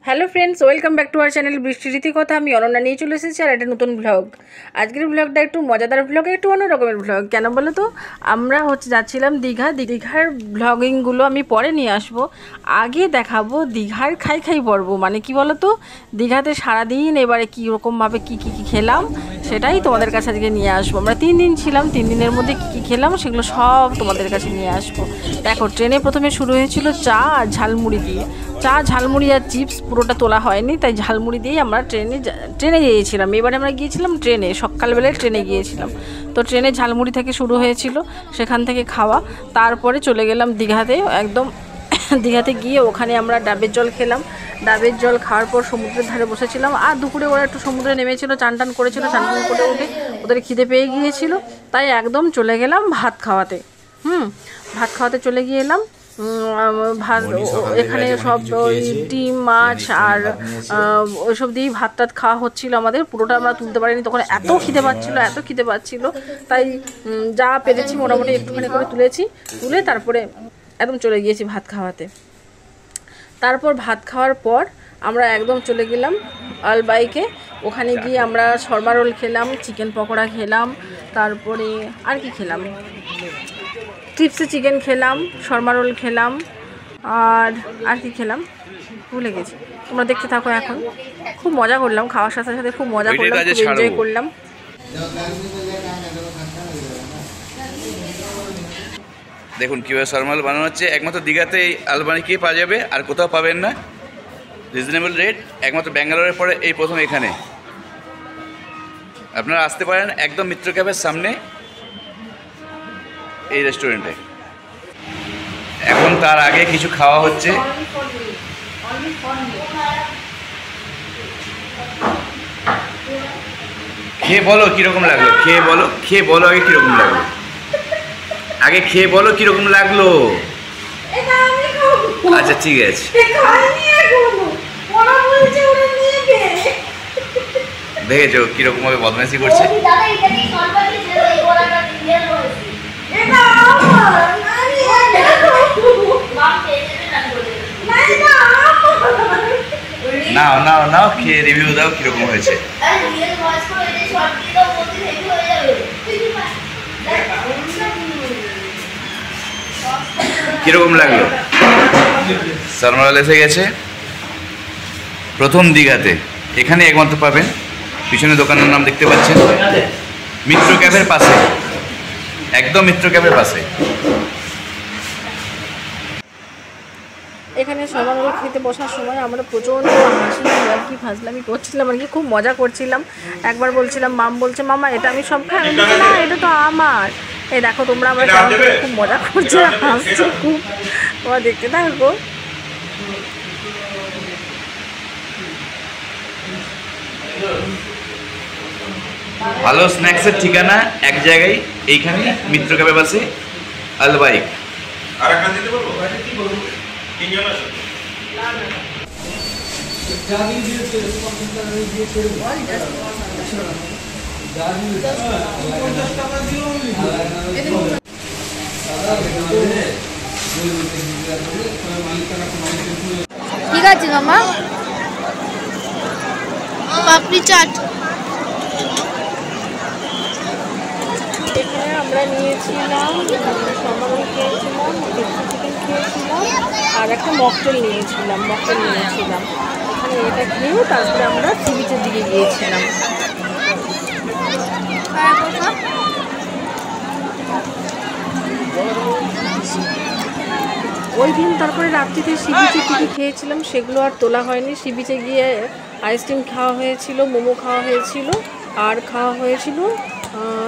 Hello friends, welcome back to our channel বৃষ্টি রীতি কথা। আমি অনন্যা নিয়ে চলে এসেছি আর একটা নতুন ব্লগ। আজকের ব্লগটা একটু মজাদার ব্লগ, একটু অন্য রকমের ব্লগ। কেন বলো তো, আমরা যাচ্ছিলাম দীঘার ব্লগিংগুলো আমি পরে নিয়ে আসবো। আগে দেখাবো দীঘার খাই পর্ব। মানে কি বলো তো, দীঘাতে সারাদিন এবারে কীরকমভাবে কী খেলাম সেটাই তোমাদের কাছে আজকে নিয়ে আসবো। আমরা 3 দিন ছিলাম, 3 দিনের মধ্যে কী খেলাম সেগুলো সব তোমাদের কাছে নিয়ে আসবো। দেখো, ট্রেনে প্রথমে শুরু হয়েছিল চা আর ঝালমুড়ি দিয়ে। চা, ঝালমুড়ি আর চিপস পুরোটা তোলা হয়নি, তাই ঝালমুড়ি দিয়েই আমরা ট্রেনে গিয়েছিলাম। এবারে আমরা গিয়েছিলাম ট্রেনে, সকালবেলায় ট্রেনে গিয়েছিলাম। তো ট্রেনে ঝালমুড়ি থেকে শুরু হয়েছিল, সেখান থেকে খাওয়া। তারপরে চলে গেলাম দীঘাতে, একদম দীঘাতে গিয়ে ওখানে আমরা ডাবের জল খেলাম। ডাবের জল খাওয়ার পর সমুদ্রের ধারে বসেছিলাম। আর দুপুরে ওরা একটু সমুদ্রে নেমেছিল, চান করেছিল। চান করে উঠে ওদের খিদে পেয়ে গিয়েছিল, তাই একদম চলে গেলাম ভাত খাওয়াতে। ভাত খাওয়াতে চলে গিয়ে এলাম। ভাত এখানে সব ওই ডিম, মাছ আর ওইসব দিয়েই ভাত টাত খাওয়া হচ্ছিলো আমাদের। পুরোটা আমরা তুলতে পারিনি, তখন এত খিদে পাচ্ছিলো, তাই যা পেরেছি মোটামুটি একটুখানি করে তুলে তারপরে একদম চলে গিয়েছি ভাত খাওয়াতে। তারপর ভাত খাওয়ার পর আমরা একদম চলে গেলাম আলবাইকে। ওখানে গিয়ে আমরা শর্মা রোল খেলাম, চিকেন পকোড়া খেলাম, তারপরে আর কি খেলাম, চিপসে চিকেন খেলাম, শর্মা রোল খেলাম, আর কি খেলাম ভুলে গেছি। তোমরা দেখতে থাকো। এখন খুব মজা করলাম, খাওয়ার সাথে সাথে খুব মজা করলাম, খুব এনজয় করলাম। দেখুন কীভাবে শর্মা রোল বানানো হচ্ছে। একমাত্র দীঘাতে এই আলবানিকেই পাওয়া যাবে, আর কোথাও পাবেন না। রিজনেবল রেট, একমাত্র ব্যাঙ্গালোরের পরে এই প্রথম এখানে। আপনারা আসতে পারেন একদম মিত্র ক্যাফের সামনে এই রেস্টুরেন্টে। এখন তার আগে কিছু খাওয়া হচ্ছে। খেয়ে বলো কীরকম লাগলো, খেয়ে বলো আগে কীরকম লাগলো, আগে খেয়ে বলো কীরকম লাগলো। আচ্ছা ঠিক আছে। দেখেছো কিরকম ভাবে বদমাইশি করছে। নাও খেয়ে রিভিউ দাও কিরকম হয়েছে। কিরকম লাগলো? শর্মা রোল এসে গেছে প্রথম দীঘাতে, এখানে একমাত্র পাবেন। পিছনে দোকানের নাম দেখতে পাচ্ছেন, মিত্র ক্যাফের পাশে, একদম মিত্র ক্যাফের পাশে। এখানে শর্মা রোল খেতে বসার সময় আমরা প্রচণ্ড হাসি আর কি ফাজলামি করছিলাম আর কি, খুব মজা করছিলাম। একবার বলছিলাম, মাম বলছে মামা এটা আমি সব খাই, আমি বলছি না এটা তো আমার। এই দেখো তোমরা, আমরা খুব মজা করছি, হাসছি খুব। তোমরা দেখতে থাকো। ভালো স্ন্যাক্সের ঠিকানা এক জায়গায়, এইখানে মিত্র ক্যাফের পাশে আলবাইক। ঠিক আছে মামা, পাপড়ি চাট। এখানে আমরা নিয়েছিলাম শর্মা রোল খেয়েছিলাম, চিকেন খেয়েছিলাম, আর একটা মকটেল নিয়েছিলাম। এখানে এটা খেয়েও তারপরে আমরা সি বিচের দিকে গিয়েছিলাম। ওই দিন তারপরে রাত্রিতে সি বিচে কী খেয়েছিলাম সেগুলো আর তোলা হয়নি। সি বিচে গিয়ে আইসক্রিম খাওয়া হয়েছিল, মোমো খাওয়া হয়েছিল, আর খাওয়া হয়েছিল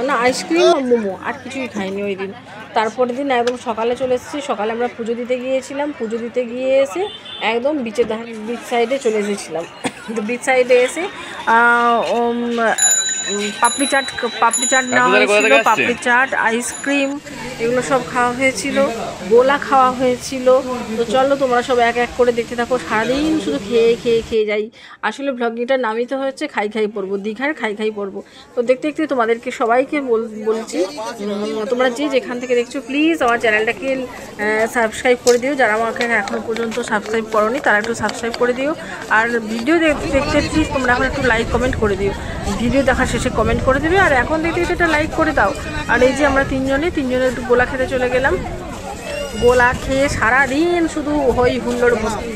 না আইসক্রিম আর মোমো, আর কিছুই খাইনি ওই দিন। তারপরের দিন একদম সকালে চলে এসেছি। সকালে আমরা পুজো দিতে গিয়েছিলাম, পুজো দিতে গিয়ে এসে একদম বিচ সাইডে চলে এসেছিলাম। তো বিচ সাইডে এসে পাপড়ি চাট নেওয়া হয়েছিল, পাপড়ি চাট, আইসক্রিম এগুলো সব খাওয়া হয়েছিল, গোলা খাওয়া হয়েছিল। তো চলো তোমরা সব এক এক করে দেখতে থাকো। সারাদিন শুধু খেয়ে খেয়ে খেয়ে যাই। আসলে ভ্লগিংটার নামই তো হচ্ছে খাই খাই পড়বো, দীঘার খাই খাই পড়বো। তো দেখতে দেখতে তোমাদেরকে সবাইকে বলছি, তোমরা যে যেখান থেকে দেখছো প্লিজ আমার চ্যানেলটাকে সাবস্ক্রাইব করে দিও। যারা আমাকে এখনও পর্যন্ত সাবস্ক্রাইব করোনি তারা একটু সাবস্ক্রাইব করে দিও। আর ভিডিও দেখতে প্লিজ তোমরা এখন একটু লাইক কমেন্ট করে দিও। ভিডিও দেখার শেষে কমেন্ট করে দেবে, আর এখন দেখতে দেখতে একটা লাইক করে দাও। আর এই যে আমরা তিনজনে একটু গোলা খেতে চলে গেলাম। গোলা খেয়ে সারাদিন শুধু হই হুল্লোড় মস্তি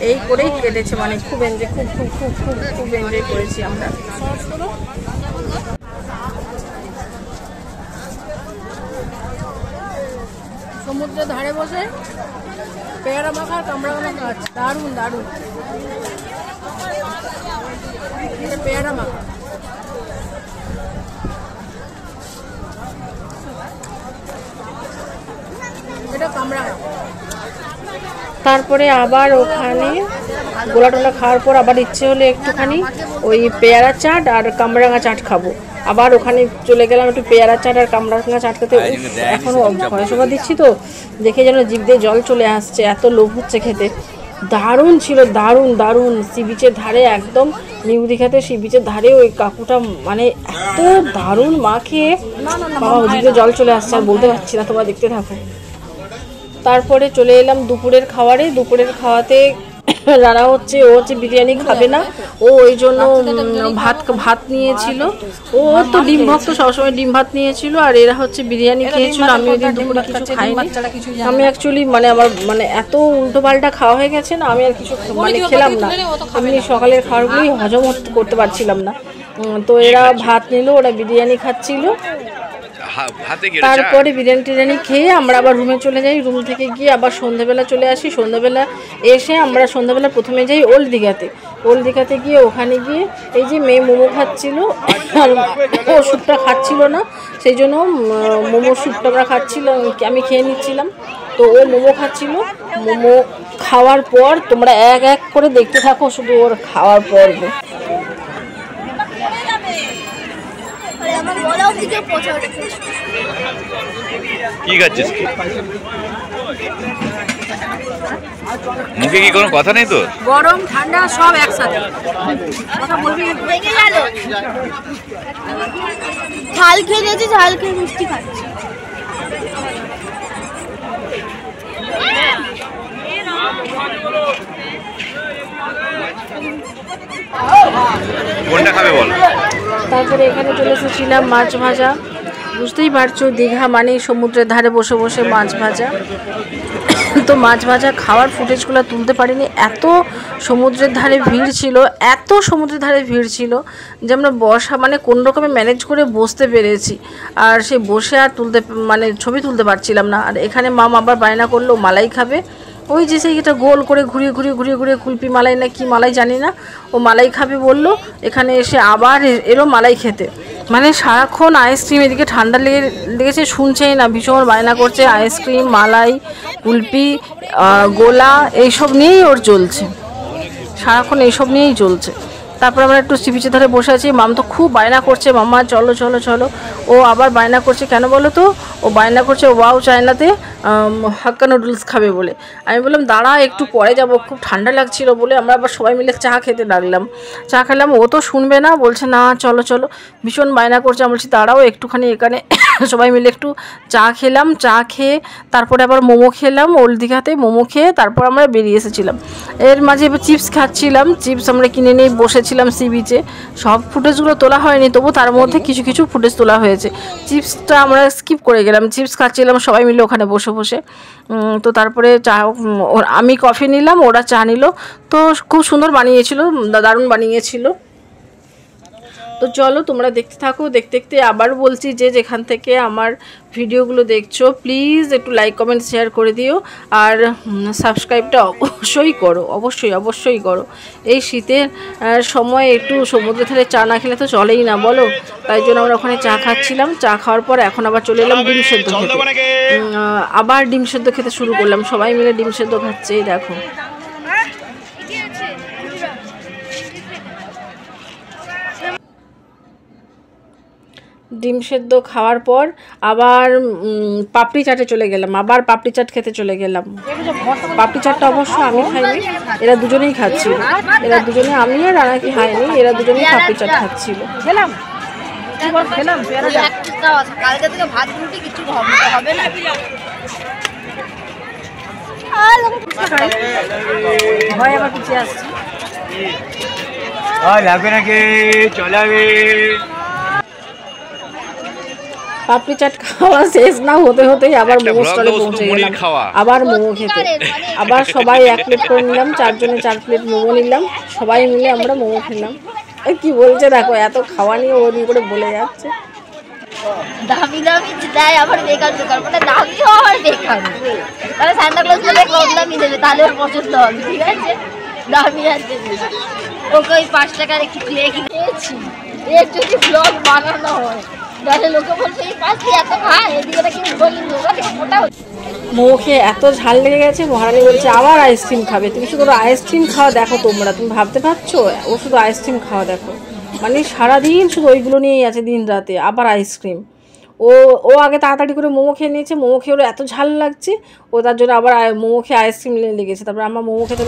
এই করেই কেটেছে। মানে খুব এনজয়, খুব খুব খুব খুব খুব এনজয় করেছি আমরা। সমুদ্রের ধারে বসে পেয়ারা মাখা, কামড়া মাখা আছে, দারুণ দারুণ পেয়ারা মাখা। এটা কামড়া। তারপরে আবার ওখানে গোলা টোলা খাওয়ার পর আবার ইচ্ছে হলে একটুখানি ওই পেয়ারা চাট আর কামরাঙা চাট খাবো। আবার ওখানে চলে গেলাম একটু পেয়ারা চাট আর কামরাঙা চাট খেতে। এখনও ভয়সভা দিচ্ছি তো দেখে যেন জিভ দিয়ে জল চলে আসছে, এত লোভ হচ্ছে খেতে। দারুণ ছিল, দারুণ দারুণ। সি বিচের ধারে, একদম নিউ দীঘাতে সি বিচের ধারে ওই কাকুটা মানে এত দারুণ মাখে, বাবা জিভ দিয়ে জল চলে আসছে, আর বলতে পারছি না, তোমরা দেখতে থাকো। তারপরে চলে এলাম দুপুরের খাওয়ারে। দুপুরের খাওয়াতে রানা ও হচ্ছে বিরিয়ানি খাবে না, ও ওই জন্য ভাত নিয়েছিল। ও তো ডিম ভক্ত, সবসময় ডিম ভাত নিয়েছিল, আর এরা হচ্ছে বিরিয়ানি খেয়েছিল। আমি ওই দিন দুপুরে কিছু খাইনি। আমি অ্যাকচুয়ালি আমার এত উল্টো পাল্টা খাওয়া হয়ে গেছে না, আমি আর কিছু খেলাম না। আমি সকালের খাবারগুলোই হজম করতে পারছিলাম না। তো এরা ভাত নিল, ওরা বিরিয়ানি খাচ্ছিল। তারপরে বিরিয়ানি খেয়ে আমরা আবার রুমে চলে যাই। রুম থেকে গিয়ে আবার সন্ধ্যাবেলা চলে আসি। সন্ধ্যাবেলা এসে আমরা সন্ধ্যাবেলা প্রথমে যাই ওল্ড দীঘাতে গিয়ে ওখানে গিয়ে এই যে মেয়ে মোমো খাচ্ছিল, আর ও স্যুপটা খাচ্ছিল না, সেই জন্য মোমো স্যুপটা আমরা খাচ্ছিলাম, আমি খেয়ে নিচ্ছিলাম। তো ও মোমো খাচ্ছিল। মোমো খাওয়ার পর তোমরা এক এক করে দেখতে থাকো শুধু ওর খাওয়ার পর্ব। কি খাচ্ছিস? মুখে কি কোনো কথা নেই তোর? গরম ঠান্ডা সব একসাথে। কথা বলবি? ঝাল খেয়ে দিয়েছি, ঝাল খেয়ে মিষ্টি খাচ্ছি। কোনটা খাবে বল? তারপরে এখানে চলে এসেছিলাম মাছ ভাজা। বুঝতেই পারছো দীঘা মানেই সমুদ্রের ধারে বসে বসে মাছ ভাজা। তো মাছ ভাজা খাওয়ার ফুটেজগুলো তুলতে পারিনি, এত সমুদ্রের ধারে ভিড় ছিল যে আমরা বসা কোন রকমে ম্যানেজ করে বসতে পেরেছি। আর সে বসে আর ছবি তুলতে পারছিলাম না। আর এখানে মাম আবার বায়না করলো মালাই খাবে। ওই যে সেইটা গোল করে ঘুরিয়ে কুলপি মালাই না কি মালাই জানি না, ও মালাই খাবে বললো। এখানে এসে আবার এলো মালাই খেতে। সারাক্ষণ আইসক্রিম, এদিকে ঠান্ডা লেগেছে শুনছেই না, ভীষণ বায়না করছে আইসক্রিম, মালাই, কুলপি, গোলা এইসব নিয়েই ওর চলছে, সারাক্ষণ এইসব নিয়েই চলছে। তারপর আমরা একটু সি বিচের ধারে বসে আছি। মাম তো খুব বায়না করছে, মাম্মা চলো চলো চলো। ও আবার বায়না করছে কেন বলো তো? ও বায়না করছে ওয়াও চায়নাতে হাক্কা নুডলস খাবে বলে। আমি বললাম দাঁড়া একটু পরে যাব, খুব ঠান্ডা লাগছিল বলে আমরা আবার সবাই মিলে চা খেতে লাগলাম। চা খেলাম, ও তো শুনবে না, বলছে না চলো চলো, ভীষণ বায়না করছে। আমি বলছি দাঁড়াও একটুখানি এখানে সবাই মিলে একটু চা খেলাম। চা খেয়ে তারপরে আবার মোমো খেলাম ওল্ড দীঘাতে। মোমো খেয়ে তারপর আমরা বেরিয়ে এসেছিলাম। এর মাঝে এবার চিপস খাচ্ছিলাম, চিপস আমরা কিনে নিয়ে বসেছিলাম সি বিচে। সব ফুটেজগুলো তোলা হয়নি, তবু তার মধ্যে কিছু কিছু ফুটেজ তোলা হয়েছে। চিপসটা আমরা স্কিপ করে গেলাম, চিপস খাচ্ছিলাম সবাই মিলে ওখানে বসে বসে। তো তারপরে চা, আমি কফি নিলাম, ওরা চা নিল। তো খুব সুন্দর বানিয়েছিল, দারুণ বানিয়েছিল। তো চলো তোমরা দেখতে থাকো। দেখতে দেখতে আবার বলছি যে যেখান থেকে আমার ভিডিওগুলো দেখছো প্লিজ একটু লাইক কমেন্ট শেয়ার করে দিও, আর সাবস্ক্রাইবটা অবশ্যই করো, অবশ্যই করো। এই শীতের সময় একটু সমুদ্রের ধারে চা না খেলে তো চলেই না বলো। তাই জন্য আমরা ওখানে চা খাচ্ছিলাম। চা খাওয়ার পর এখন আবার চলে এলাম ডিম সেদ্ধ খেতে। আবার ডিম সেদ্ধ খেতে শুরু করলাম, সবাই মিলে ডিম সেদ্ধ খাচ্ছে। এই দেখো ডিম সেদ্ধ খাওয়ার পর আবার পাপড়ি চাটে চলে গেলাম, আবার পাপড়ি চাট খেতে চলে গেলাম। পাপড়ি চাটটা অবশ্য আমি খাইনি, এরা দুজনেই খাচ্ছিল। এরা দুজনে, আমি আর রানাকি খাইনি, এরা দুজনেই পাপড়ি চাট খাচ্ছিল। খেলাম কালকে থেকে ভাত রুটি কিছু হবে না। ভয় আবার পিছিয়ে আসছে। পাপড়ি চাট খাওয়া শেষ না হতে হতেই আবার মোমো স্টলে পৌঁছে গেলাম, আবার মোমো খেতে। আবার সবাই 1 প্লেট করে নিলাম, 4 জনে 4 প্লেট মোমো নিলাম, সবাই মিলে আমরা মোমো খেলাম। কি বলছে দেখো, এত খাওয়া নিয়ে ওরকম করে বলে যাচ্ছে। দামি দামি দেয় আবার বেকার বেকার, মানে দামিও আবার বেকার। তাহলে সান্তা ক্লজ বলে কম দামি দেবে, তাহলে ওর পছন্দ হবে, ঠিক আছে? দামি আর দেবে না। ওকে ওই 5 টাকার একটু প্লেট খেয়েছি, এর যদি ব্লগ বানানো হয় তাহলে লোকে বলছে এই 5 দিয়ে এত খায়, এদিকে নাকি বলি লোকা থেকে মোটা হচ্ছে। মোমো খেয়ে এত ঝাল লেগে গেছে, মহারানী বলছে আবার আইসক্রিম খাবে। তুমি শুধু আইসক্রিম খাওয়া দেখো, তোমরা তুমি ভাবতে পারছো ও শুধু আইসক্রিম খাওয়া দেখো, মানে সারাদিন শুধু ওইগুলো নিয়েই আছে, দিন রাতে আবার আইসক্রিম। ও আগে তাড়াতাড়ি করে মোমো খেয়ে নিয়েছে, মোমো খেয়ে ওর এত ঝাল লাগছে, ও তার জন্য আবার মোমো খেয়ে আইসক্রিম লেগেছে। তারপর আমরা মোমো খেতে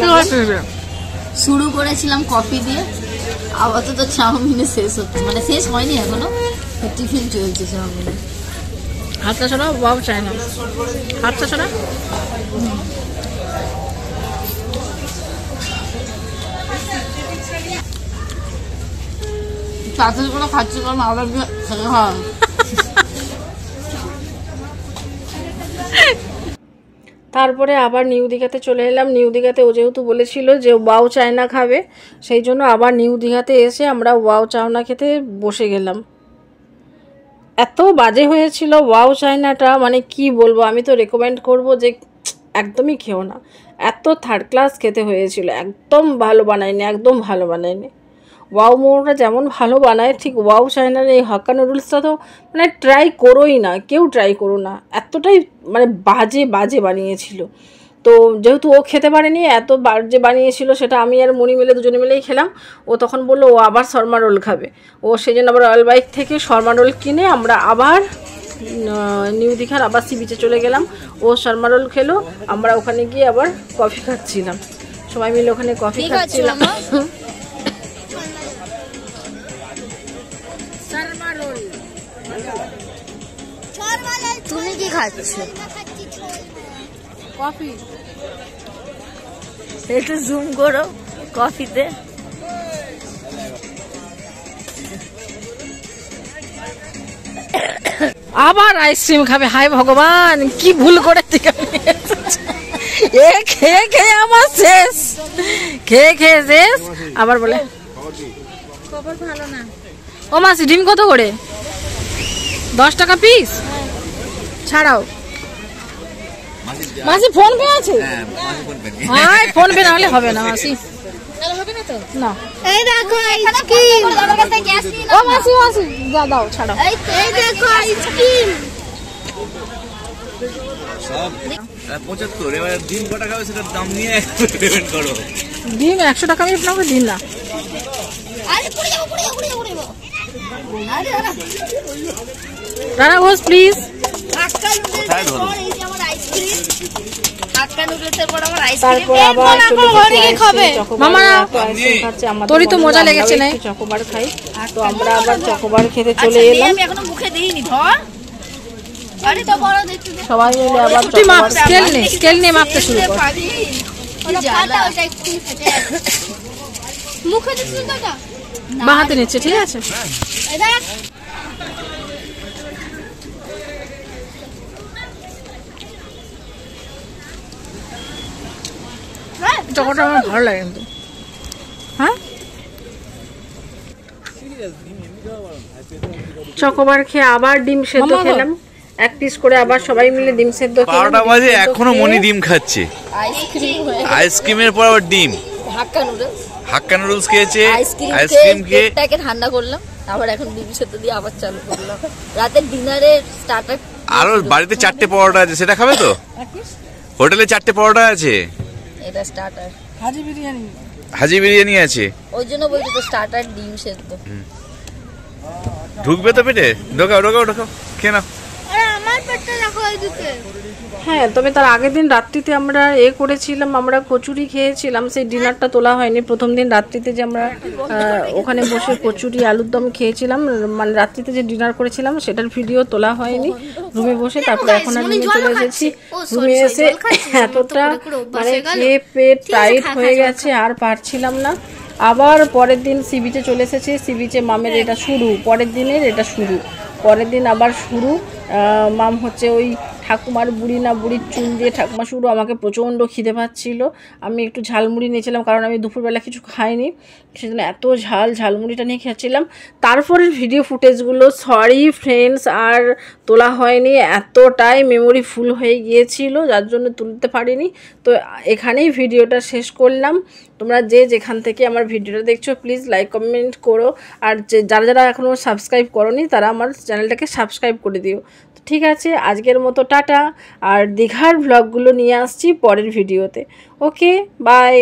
শুরু করেছিলাম কফি দিয়ে, আপাতত চাউমিনে শেষ হচ্ছে, মানে শেষ হয়নি এখনো, টিফিন চলছে চাউমিনে। হাতটা ছড়া, বাবু চাই না হাতটা ছড়া। তাড়াতাড়ি করে খাচ্ছি কারণ আবার খেতে হয়। তারপরে আবার নিউ দীঘাতে চলে এলাম। নিউ দীঘাতে ও যেহেতু বলেছিল যে ওয়াও চায়না খাবে, সেই জন্য আবার নিউ দীঘাতে এসে আমরা ওয়াও চায়না খেতে বসে গেলাম। এত বাজে হয়েছিল ওয়াও চায়নাটা, মানে কি বলবো, আমি তো রেকমেন্ড করব যে একদমই খেও না। এত থার্ড ক্লাস খেতে হয়েছিল, একদম ভালো বানায়নি, একদম ভালো বানায়নি। ওয়াও মোমোটা যেমন ভালো বানায়, ঠিক ওয়াও চায়নার এই হাক্কা নুডলসটা তো মানে ট্রাই করোই না, কেউ ট্রাই করো না, এতটাই মানে বাজে বাজে বানিয়েছিল। তো যেহেতু ও খেতে পারেনি, এত বাজে বানিয়েছিল, সেটা আমি আর মনি মিলে দুজনে মিলেই খেলাম। ও তখন বললো ও আবার শর্মা রোল খাবে, ও সেই জন্য আবার রয়্যাল বাইক থেকে শর্মা রোল কিনে আমরা আবার নিউ দীঘার আবার সি বিচে চলে গেলাম। ও শর্মা রোল খেলো, আমরা ওখানে গিয়ে আবার কফি খাচ্ছিলাম, সবাই মিলে ওখানে কফি খাচ্ছিলাম। তুমি কি খাচ্ছ? কফি। একটু জুম করো কফিতে। আবার আইসক্রিম খাবে, হায় ভগবান কি ভুল করে এ খেয়ে খেয়ে আমার শেষ, খেয়ে খেয়ে শেষ। আবার বলে খবর ভালো না। ও মাসি ডিম কত করে? 10 টাকা পিস। ছাড়াও মাসি ফোন পে আছে? হ্যাঁ ফোন পে না হলে হবে না মাসি, না। এই দেখো আইসক্রিম। ও মাসি মাসি যা দাও, ছাড়াও। এই দেখো আইসক্রিম। সব 75, এবার ডিম কত টাকা হবে সেটার দাম নিয়ে পেমেন্ট করো। ডিম 100 টাকা আমি আপনাকে দিন না। আরে পড়ে যাবো পড়ে যাবো পড়ে যাবো পড়ে যাবো। আরে রানা ঘোষ প্লিজ। হাক্কা নুডলসের পর এই যে আমার আইসক্রিম। হাক্কা নুডলসের পর আমার আইসক্রিম। তারপর আবার চলে খাবে মামা। তোরই তো মজা লেগেছে না, চকোবার খাই। তো আমরা আবার চকোবার খেতে চলে এলাম। আমি এখনো মুখে দিইনি, ধর। আরে তো বড় দেখতে দে। সবাই মিলে আবার তুই মাপ স্কেল নিয়ে মাপতে শুরু কর। ওটা ফাটা, ওটা একটু ফেটে যাবে। মুখে দিছিস দাদা? বাঁ হাতে নিচ্ছে, ঠিক আছে। এই দেখ চকোটা আমার ভালো লাগে কিন্তু। হ্যাঁ চকোবার খেয়ে আবার ডিম সেদ্ধ খেলাম, 1 পিস করে আবার সবাই মিলে ডিম সেদ্ধ খেলাম। 12টা বাজে এখনো মনি ডিম খাচ্ছে। আইসক্রিমের পর আবার ডিম। হাক্কা নুডলস খেয়েছে, আইসক্রিম খেয়ে পেটটাকে ঠান্ডা করলাম, আবার এখন ডিম সেদ্ধ দিয়ে আবার চালু করলাম। রাতের ডিনারের স্টার্টার। আরো বাড়িতে 4টে পরোটা আছে, সেটা খাবে তো? হোটেলে 4টে পরোটা আছে। এটা স্টার্টার। হাজি বিরিয়ানি আছে, ওই জন্য বলছি তো স্টার্টার ডিম সেদ্ধ। ঢুকবে তো পেটে? ঢোকাও ঢোকাও ঢোকাও, খেয়ে নাও। হ্যাঁ, তবে তার আগের দিন রাত্রিতে আমরা করেছিলাম, আমরা কচুরি খেয়েছিলাম, সেই ডিনারটা তোলা হয়নি। প্রথম দিন রাত্রিতে যে আমরা ওখানে বসে কচুরি আলুর দম খেয়েছিলাম, মানে রাত্রিতে যে ডিনার করেছিলাম সেটার ভিডিও তোলা হয়নি রুমে বসে। তারপরে এখন আর রুমে চলে এসেছি। রুমে এসে এতটা মানে খেয়ে পেট টাইট হয়ে গেছে, আর পারছিলাম না। আবার পরের দিন সি বিচে চলে এসেছি। সি বিচে মামের এটা শুরু, পরের দিনের এটা শুরু, পরের দিন আবার শুরু। মাম হচ্ছে ওই ঠাকুমার বুড়ি না বুড়ির চুল দিয়ে ঠাকুমা শুরু। আমাকে প্রচণ্ড খিদে পাচ্ছিল, আমি একটু ঝালমুড়ি নিয়েছিলাম, কারণ আমি দুপুরবেলা কিছু খাইনি, সেজন্য এত ঝালমুড়িটা নিয়ে খেয়েছিলাম। তারপরের ভিডিও ফুটেজগুলো সরি ফ্রেন্ডস আর তোলা হয়নি, এতটাই মেমোরি ফুল হয়ে গিয়েছিল যার জন্য তুলতে পারিনি। তো এখানেই ভিডিওটা শেষ করলাম। তোমরা যে যেখান থেকে আমার ভিডিওটা দেখছো প্লিজ লাইক কমেন্ট করো, আর যারা যারা এখনও সাবস্ক্রাইব করোনি তারা আমার চ্যানেলটাকে সাবস্ক্রাইব করে দিও। তো ঠিক আছে, আজকের মতো টাটা। আর দীঘার ভ্লগগুলো নিয়ে আসছি পরের ভিডিওতে। ওকে, বাই।